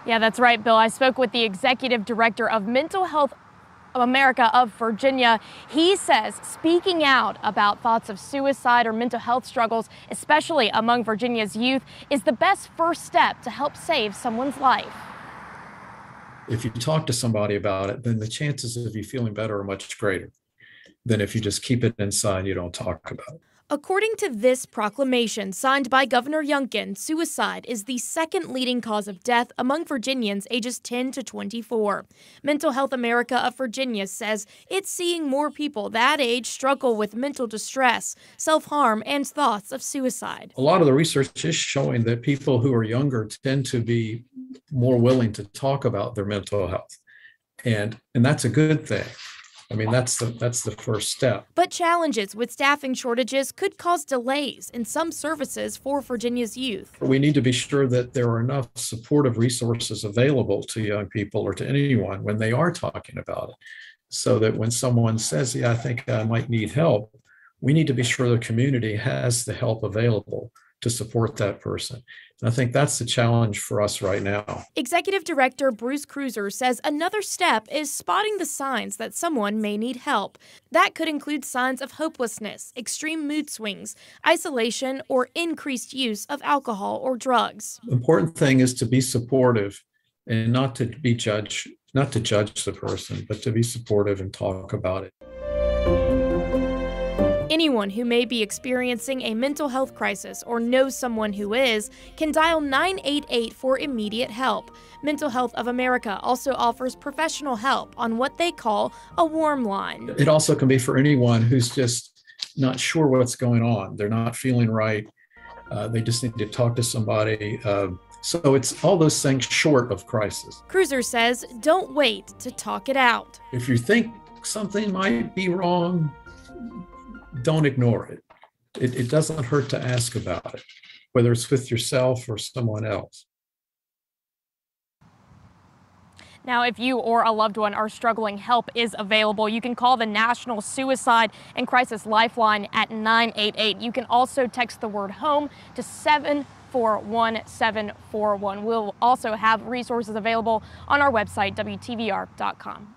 Yeah, that's right, Bill. I spoke with the executive director of Mental Health of America of Virginia. He says speaking out about thoughts of suicide or mental health struggles, especially among Virginia's youth, is the best first step to help save someone's life. If you talk to somebody about it, then the chances of you feeling better are much greater than if you just keep it inside and you don't talk about it. According to this proclamation signed by Governor Youngkin, suicide is the second leading cause of death among Virginians ages 10 to 24. Mental Health America of Virginia says it's seeing more people that age struggle with mental distress, self-harm, and thoughts of suicide. A lot of the research is showing that people who are younger tend to be more willing to talk about their mental health. And that's a good thing. I mean, that's the first step. But challenges with staffing shortages could cause delays in some services for Virginia's youth. We need to be sure that there are enough supportive resources available to young people or to anyone when they are talking about it, so that when someone says, yeah, I think I might need help, we need to be sure the community has the help available to support that person. And I think that's the challenge for us right now. Executive Director Bruce Cruiser says another step is spotting the signs that someone may need help. That could include signs of hopelessness, extreme mood swings, isolation, or increased use of alcohol or drugs. The important thing is to be supportive and not to judge the person, but to be supportive and talk about it. Anyone who may be experiencing a mental health crisis or knows someone who is can dial 988 for immediate help. Mental Health of America also offers professional help on what they call a warm line. It also can be for anyone who's just not sure what's going on. They're not feeling right. They just need to talk to somebody. So it's all those things short of crisis. Cruiser says don't wait to talk it out. If you think something might be wrong, don't ignore it. It doesn't hurt to ask about it, whether it's with yourself or someone else. Now, if you or a loved one are struggling, help is available. You can call the National Suicide and Crisis Lifeline at 988. You can also text the word HOME to 741-741. We'll also have resources available on our website, WTVR.com.